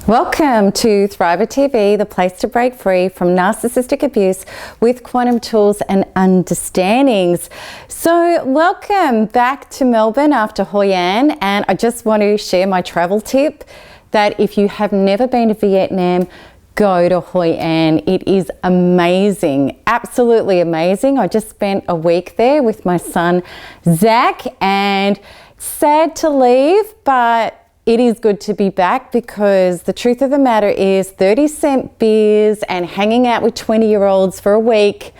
Welcome to Thriver TV, the place to break free from narcissistic abuse with quantum tools and understandings. So welcome back to Melbourne after Hoi An, and I just want to share my travel tip that if you have never been to Vietnam, go to Hoi An. It is amazing, absolutely amazing. I just spent a week there with my son Zach, and sad to leave, but it is good to be back because the truth of the matter is 30-cent beers and hanging out with 20-year-olds for a week,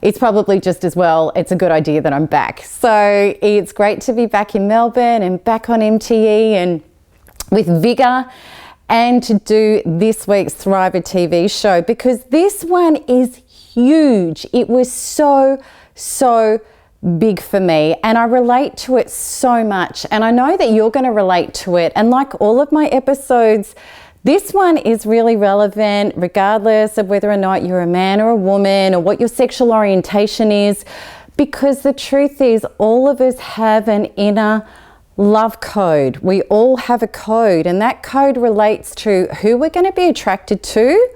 it's probably just as well. It's a good idea that I'm back. So it's great to be back in Melbourne and back on MTE and with vigor, and to do this week's Thriver TV show because this one is huge. It was so big for me, and I relate to it so much, and I know that you're going to relate to it. And like all of my episodes, this one is really relevant regardless of whether or not you're a man or a woman or what your sexual orientation is, because the truth is all of us have an inner love code. We all have a code, and that code relates to who we're going to be attracted to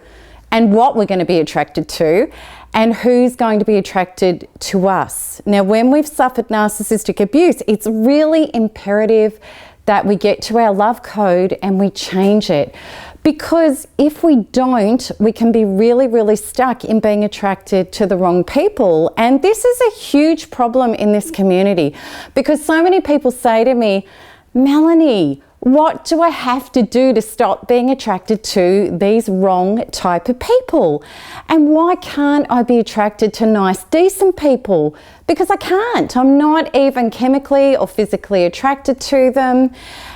and what we're going to be attracted to, and who's going to be attracted to us. Now, when we've suffered narcissistic abuse, it's really imperative that we get to our love code and we change it. Because if we don't, we can be really stuck in being attracted to the wrong people. And this is a huge problem in this community because so many people say to me, Melanie, what do I have to do to stop being attracted to these wrong type of people? And why can't I be attracted to nice, decent people? Because I can't. I'm not even chemically or physically attracted to them.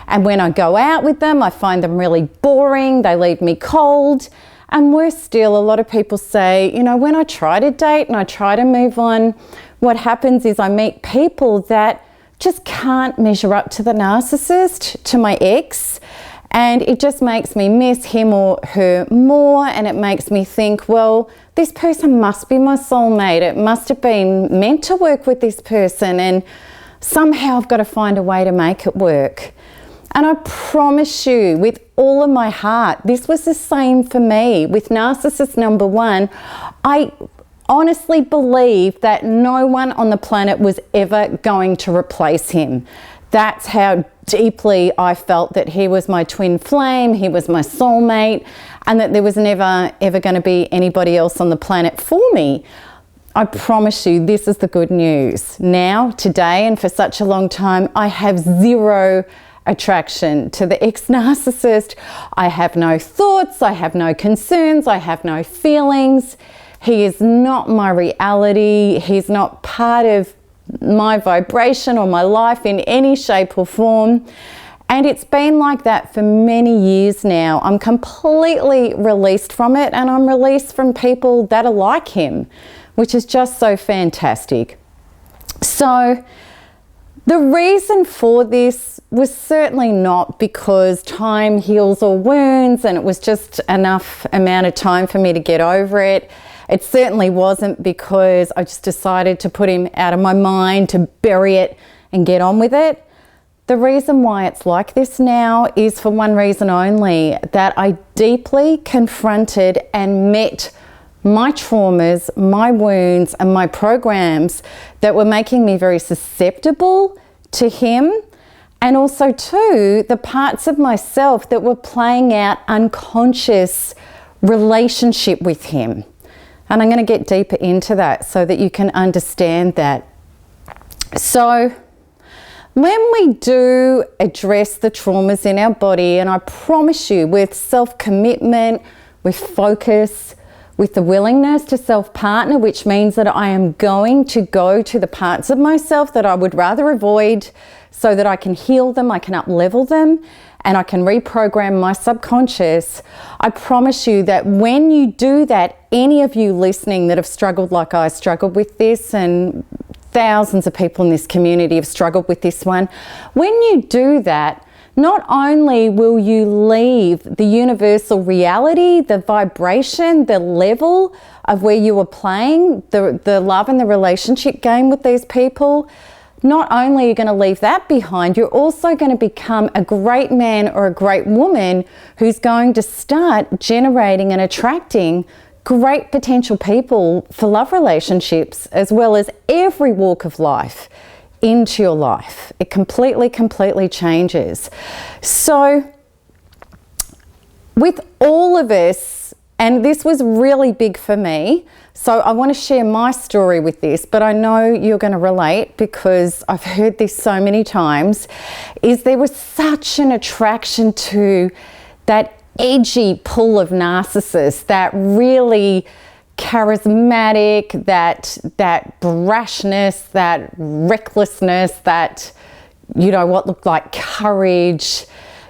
And when I go out with them, I find them really boring. They leave me cold. And worse still, a lot of people say, you know, when I try to date and I try to move on, what happens is I meet people that just can't measure up to the narcissist, to my ex, and it just makes me miss him or her more, and it makes me think, well, this person must be my soulmate. It must have been meant to work with this person, and somehow I've got to find a way to make it work. And I promise you, with all of my heart, this was the same for me. With narcissist number one, I honestly believe that no one on the planet was ever going to replace him. That's how deeply I felt that he was my twin flame, he was my soulmate, and that there was never ever going to be anybody else on the planet for me. I promise you, this is the good news. Now, today, and for such a long time, I have zero attraction to the ex-narcissist. I have no thoughts, I have no concerns, I have no feelings. He is not my reality. He's not part of my vibration or my life in any shape or form. And it's been like that for many years now. I'm completely released from it, and I'm released from people that are like him, which is just so fantastic. So the reason for this was certainly not because time heals all wounds and it was just enough amount of time for me to get over it. It certainly wasn't because I just decided to put him out of my mind, to bury it and get on with it. The reason why it's like this now is for one reason only, that I deeply confronted and met my traumas, my wounds, and my programs that were making me very susceptible to him, and also too, the parts of myself that were playing out unconscious relationship with him. And I'm going to get deeper into that so that you can understand that. So when we do address the traumas in our body, and I promise you, with self-commitment, with focus, with the willingness to self-partner, which means that I am going to go to the parts of myself that I would rather avoid so that I can heal them, I can up-level them, and I can reprogram my subconscious. I promise you that when you do that, any of you listening that have struggled like I struggled with this, and thousands of people in this community have struggled with this one, when you do that, not only will you leave the universal reality, the vibration, the level of where you were playing the love and the relationship game with these people, not only are you going to leave that behind, you're also going to become a great man or a great woman who's going to start generating and attracting great potential people for love relationships, as well as every walk of life into your life. It completely changes. So with all of us, and this was really big for me, so I want to share my story with this, but I know you're going to relate because I've heard this so many times, is there was such an attraction to that edgy pull of narcissists, that really charismatic, that brashness, that recklessness, that, you know, what looked like courage,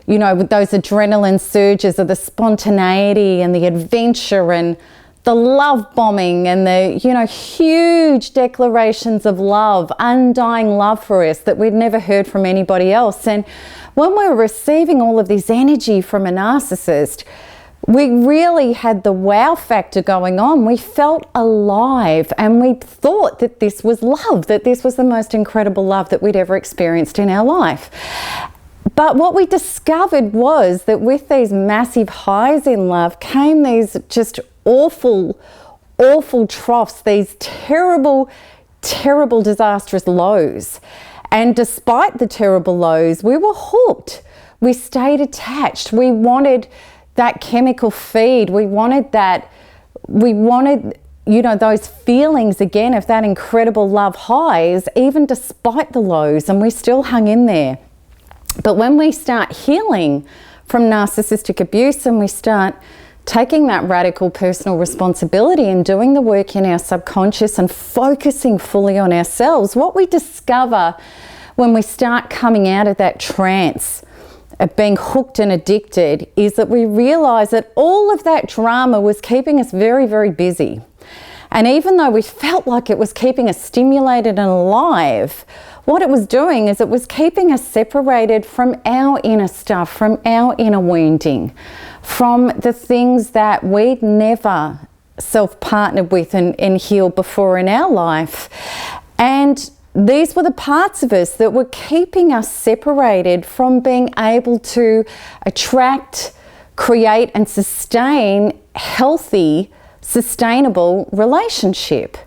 you know, with those adrenaline surges of the spontaneity and the adventure and the love bombing and the, you know, huge declarations of love, undying love for us that we'd never heard from anybody else. And when we were receiving all of this energy from a narcissist, we really had the wow factor going on. We felt alive and we thought that this was love, that this was the most incredible love that we'd ever experienced in our life. But what we discovered was that with these massive highs in love came these just awful troughs, these terrible, disastrous lows. And despite the terrible lows, we were hooked. We stayed attached. We wanted that chemical feed. We wanted, you know, those feelings again of that incredible love highs, even despite the lows, and we still hung in there. But when we start healing from narcissistic abuse and we start taking that radical personal responsibility and doing the work in our subconscious and focusing fully on ourselves, what we discover when we start coming out of that trance of being hooked and addicted is that we realize that all of that drama was keeping us very busy. And even though we felt like it was keeping us stimulated and alive, what it was doing is it was keeping us separated from our inner stuff, from our inner wounding, from the things that we'd never self-partnered with and healed before in our life. And these were the parts of us that were keeping us separated from being able to attract, create and sustain healthy, sustainable relationship.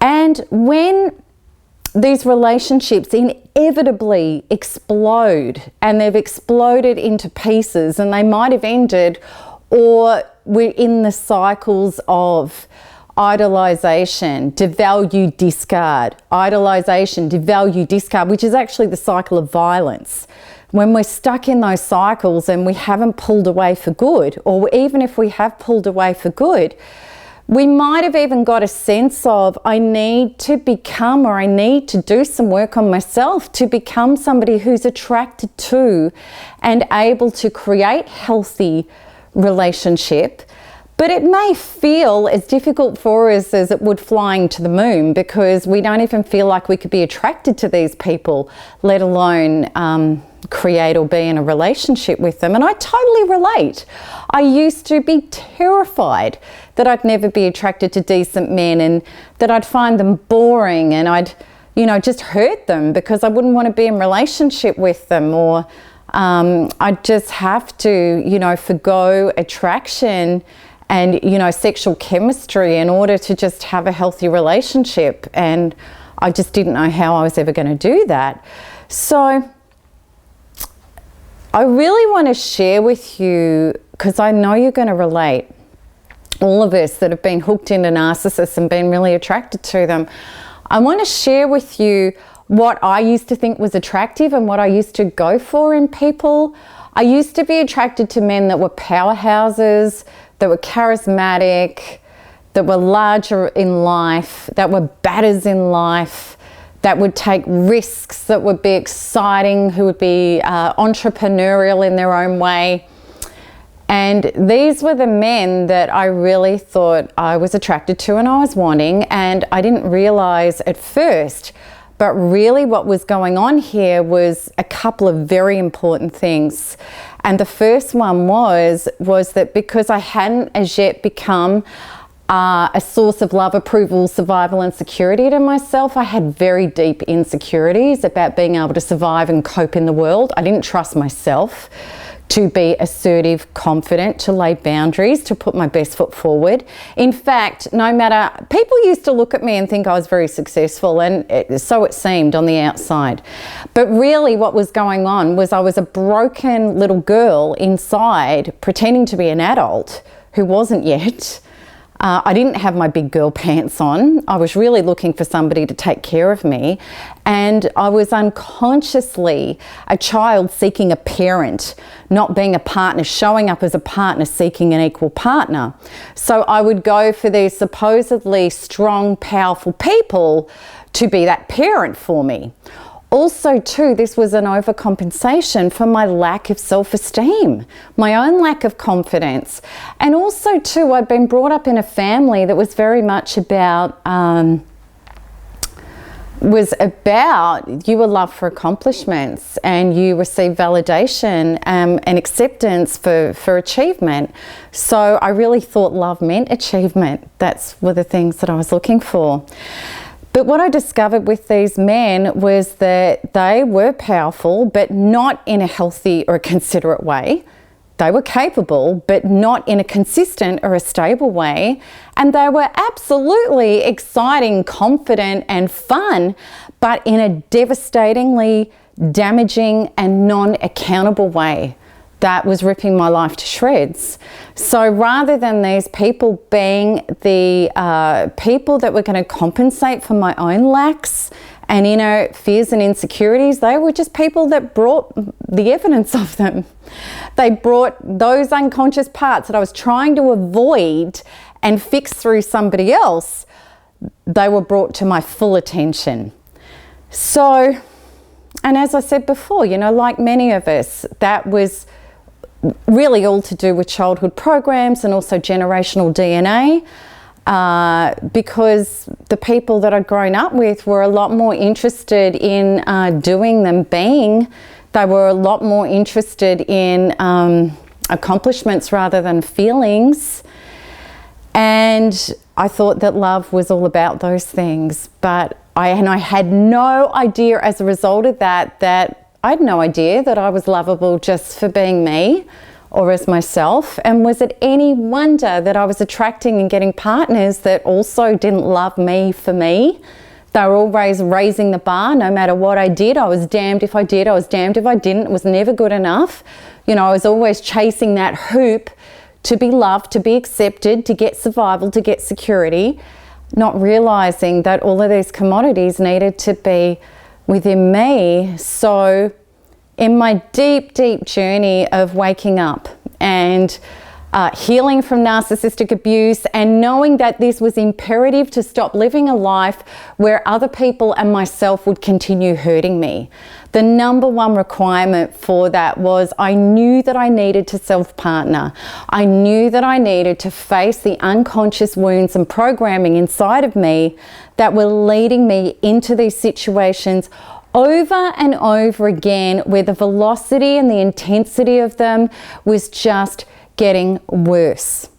And when these relationships inevitably explode, and they've exploded into pieces, and they might have ended, or we're in the cycles of idolization, devalue, discard, idolization, devalue, discard, which is actually the cycle of violence. When we're stuck in those cycles and we haven't pulled away for good, or even if we have pulled away for good, we might have even got a sense of, I need to become, or I need to do some work on myself to become somebody who's attracted to and able to create healthy relationship. But it may feel as difficult for us as it would flying to the moon, because we don't even feel like we could be attracted to these people, let alone create or be in a relationship with them. And I totally relate. I used to be terrified that I'd never be attracted to decent men and that I'd find them boring and I'd, you know, just hurt them because I wouldn't want to be in relationship with them, or I'd just have to, you know, forgo attraction and, you know, sexual chemistry in order to just have a healthy relationship. And I just didn't know how I was ever going to do that. So I really want to share with you, because I know you're going to relate, all of us that have been hooked into narcissists and been really attracted to them. I want to share with you what I used to think was attractive and what I used to go for in people. I used to be attracted to men that were powerhouses, that were charismatic, that were larger in life, that were batters in life, that would take risks, that would be exciting, who would be entrepreneurial in their own way. And these were the men that I really thought I was attracted to and I was wanting, and I didn't realize at first. But really what was going on here was a couple of very important things. And the first one was that because I hadn't as yet become a source of love, approval, survival and security to myself. I had very deep insecurities about being able to survive and cope in the world. I didn't trust myself to be assertive, confident, to lay boundaries, to put my best foot forward. In fact, people used to look at me and think I was very successful, and so it seemed on the outside. But really what was going on was I was a broken little girl inside, pretending to be an adult who wasn't yet. I didn't have my big girl pants on. I was really looking for somebody to take care of me. And I was unconsciously a child seeking a parent, not being a partner, showing up as a partner, seeking an equal partner. So I would go for these supposedly strong, powerful people to be that parent for me. Also too, this was an overcompensation for my lack of self-esteem, my own lack of confidence. And also too, I'd been brought up in a family that was very much about, you were loved for accomplishments and you received validation and acceptance for achievement. So I really thought love meant achievement. That's were the things that I was looking for. But what I discovered with these men was that they were powerful, but not in a healthy or a considerate way. They were capable, but not in a consistent or a stable way. And they were absolutely exciting, confident, and fun, but in a devastatingly damaging and non-accountable way that was ripping my life to shreds. So rather than these people being the people that were going to compensate for my own lacks and inner fears and insecurities, they were just people that brought the evidence of them. They brought those unconscious parts that I was trying to avoid and fix through somebody else. They were brought to my full attention. So, and as I said before, like many of us, that was really all to do with childhood programs and also generational DNA, because the people that I'd grown up with were a lot more interested in doing than being. They were a lot more interested in accomplishments rather than feelings. And I thought that love was all about those things. But I had no idea as a result of that I had no idea that I was lovable just for being me or as myself. And was it any wonder that I was attracting and getting partners that also didn't love me for me? They were always raising the bar. No matter what I did, I was damned if I did, I was damned if I didn't. It was never good enough. I was always chasing that hoop to be loved, to be accepted, to get survival, to get security, not realizing that all of these commodities needed to be within me. So in my deep, deep journey of waking up and healing from narcissistic abuse and knowing that this was imperative to stop living a life where other people and myself would continue hurting me. The number one requirement for that was I knew that I needed to self-partner. I knew that I needed to face the unconscious wounds and programming inside of me that were leading me into these situations over and over again, where the velocity and the intensity of them was just getting worse.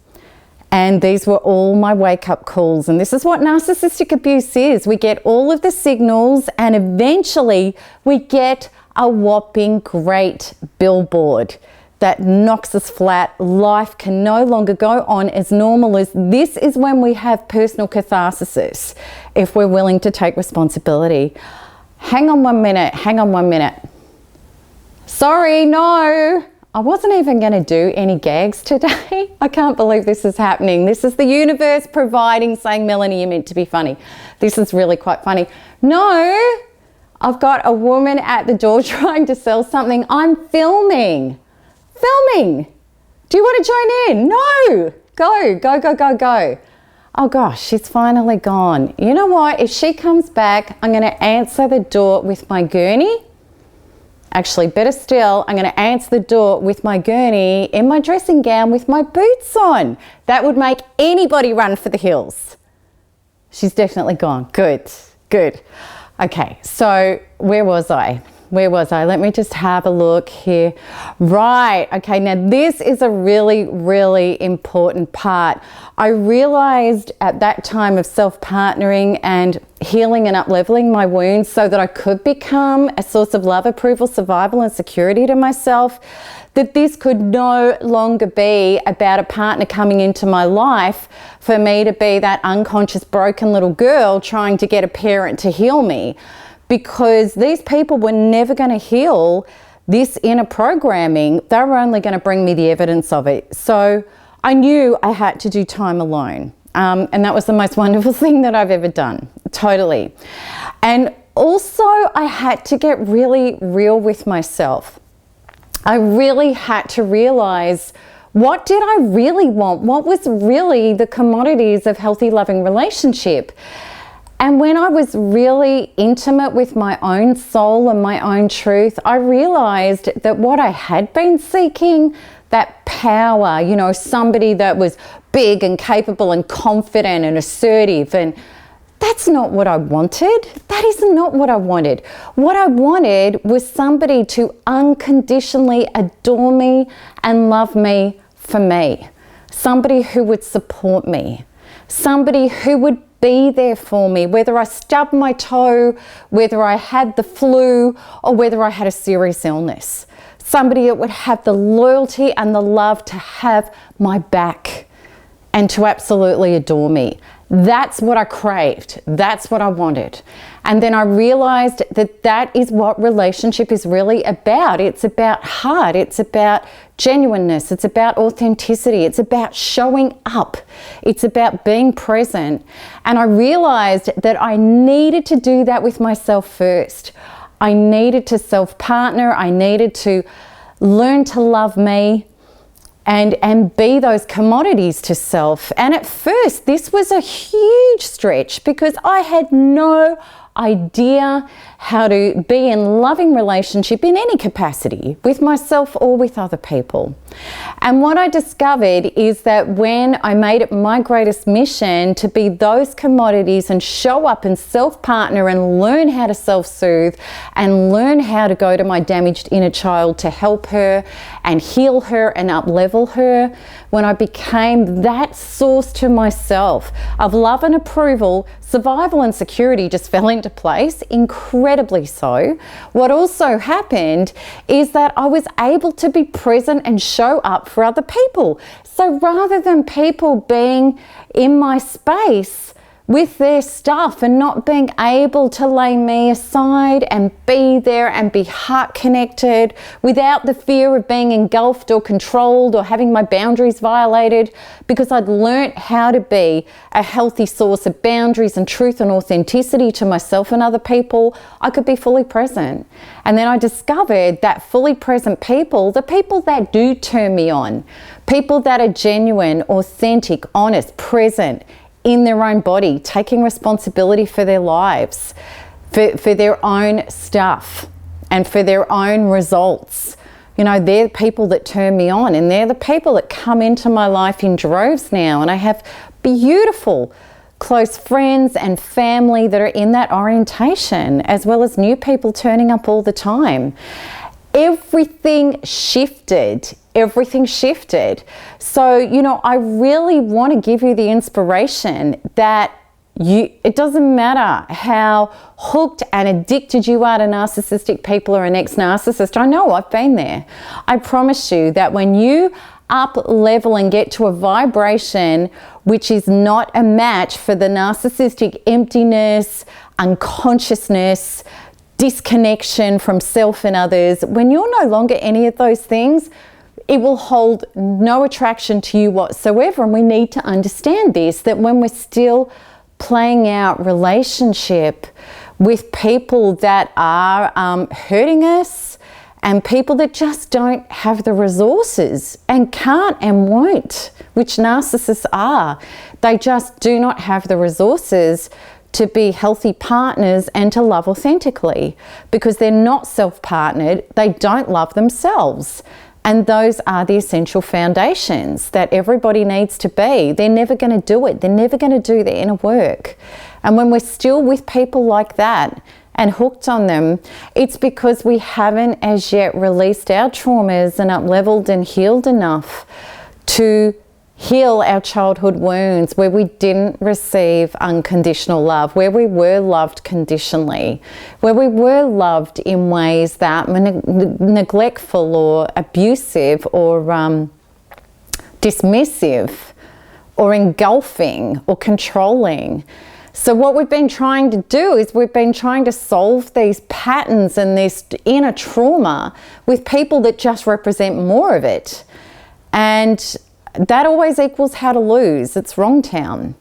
And these were all my wake-up calls. And this is what narcissistic abuse is. We get all of the signals and eventually we get a whopping great billboard that knocks us flat. Life can no longer go on as normal as this. Is when we have personal catharsis, if we're willing to take responsibility. Hang on 1 minute, hang on 1 minute. Sorry, no. I wasn't even going to do any gags today. I can't believe this is happening. This is the universe providing, saying, Melanie, you're meant to be funny. This is really quite funny. No, I've got a woman at the door trying to sell something. I'm filming. Do you want to join in? No. Go. Oh gosh, she's finally gone. You know what? If she comes back, I'm going to answer the door with my gurney. Actually, better still, I'm going to answer the door with my gurney in my dressing gown with my boots on. That would make anybody run for the hills. She's definitely gone. Good. Okay, so where was I? where was I? Let me just have a look here. Right, okay, now this is a really, really important part. I realized at that time of self-partnering and healing and up-leveling my wounds so that I could become a source of love, approval, survival, and security to myself, that this could no longer be about a partner coming into my life for me to be that unconscious, broken little girl trying to get a parent to heal me, because these people were never going to heal this inner programming. They were only going to bring me the evidence of it. So I knew I had to do time alone. And that was the most wonderful thing that I've ever done, totally. And also I had to get really real with myself. I really had to realize, what did I really want? What was really the commodities of healthy, loving relationship? And when I was really intimate with my own soul and my own truth, I realized that what I had been seeking, that power, you know, somebody that was big and capable and confident and assertive, and that's not what I wanted. That is not what I wanted. What I wanted was somebody to unconditionally adore me and love me for me. Somebody who would support me. Somebody who would be there for me, whether I stubbed my toe, whether I had the flu, or whether I had a serious illness. Somebody that would have the loyalty and the love to have my back and to absolutely adore me. That's what I craved. That's what I wanted. And then I realized that that is what relationship is really about. It's about heart. It's about genuineness. It's about authenticity. It's about showing up. It's about being present. And I realized that I needed to do that with myself first. I needed to self-partner. I needed to learn to love me and be those commodities to self. And at first, this was a huge stretch because I had no idea how to be in loving relationship in any capacity, with myself or with other people. And what I discovered is that when I made it my greatest mission to be those commodities and show up and self-partner and learn how to self-soothe and learn how to go to my damaged inner child to help her and heal her and up-level her, when I became that source to myself of love and approval, survival and security just fell into place, incredibly so. What also happened is that I was able to be present and show up for other people. So rather than people being in my space with their stuff and not being able to lay me aside and be there and be heart connected without the fear of being engulfed or controlled or having my boundaries violated, because I'd learnt how to be a healthy source of boundaries and truth and authenticity to myself and other people, I could be fully present. And then I discovered that fully present people, the people that do turn me on, people that are genuine, authentic, honest, present, in their own body, taking responsibility for their lives, for their own stuff and for their own results. You know, they're the people that turn me on, and they're the people that come into my life in droves now. And I have beautiful close friends and family that are in that orientation, as well as new people turning up all the time. Everything shifted. Everything shifted. So, you know, I really want to give you the inspiration that it doesn't matter how hooked and addicted you are to narcissistic people or an ex-narcissist. I know, I've been there. I promise you that when you up level and get to a vibration which is not a match for the narcissistic emptiness, unconsciousness, disconnection from self and others, when you're no longer any of those things, it will hold no attraction to you whatsoever. And we need to understand this, that when we're still playing out relationship with people that are hurting us and people that just don't have the resources and can't and won't, which narcissists are, they just do not have the resources to be healthy partners and to love authentically, because they're not self-partnered, they don't love themselves. And those are the essential foundations that everybody needs to be. They're never going to do it. They're never going to do their inner work. And when we're still with people like that and hooked on them, it's because we haven't as yet released our traumas and up-leveled and healed enough to heal our childhood wounds where we didn't receive unconditional love, where we were loved conditionally, where we were loved in ways that were neglectful or abusive or dismissive or engulfing or controlling. So what we've been trying to do is we've been trying to solve these patterns and this inner trauma with people that just represent more of it. And that always equals how to lose. It's wrong town.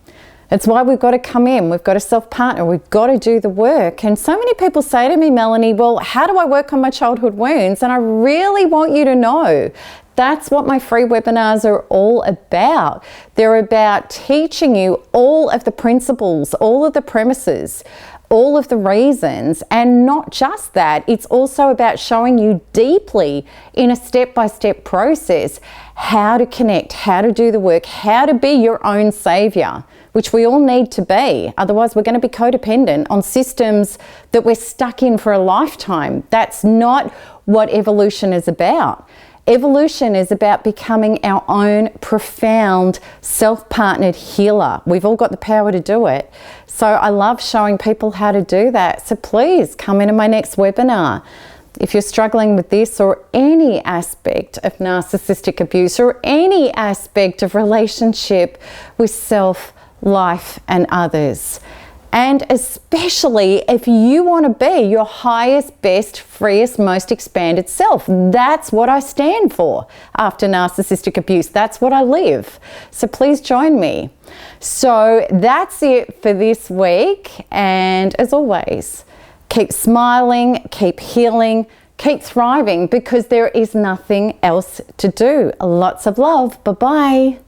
It's why we've got to come in. We've got to self-partner. We've got to do the work. And so many people say to me, Melanie, well, how do I work on my childhood wounds? And I really want you to know that's what my free webinars are all about. They're about teaching you all of the principles, all of the premises, all of the reasons, and not just that, it's also about showing you deeply in a step-by-step process how to connect, how to do the work, how to be your own savior, which we all need to be. Otherwise, we're going to be codependent on systems that we're stuck in for a lifetime. That's not what evolution is about. Evolution is about becoming our own profound self-partnered healer. We've all got the power to do it. So I love showing people how to do that. So please come into my next webinar. If you're struggling with this or any aspect of narcissistic abuse or any aspect of relationship with self, life, and others. And especially if you want to be your highest, best, freest, most expanded self. That's what I stand for after narcissistic abuse. That's what I live. So please join me. So that's it for this week. And as always, keep smiling, keep healing, keep thriving, because there is nothing else to do. Lots of love. Bye-bye.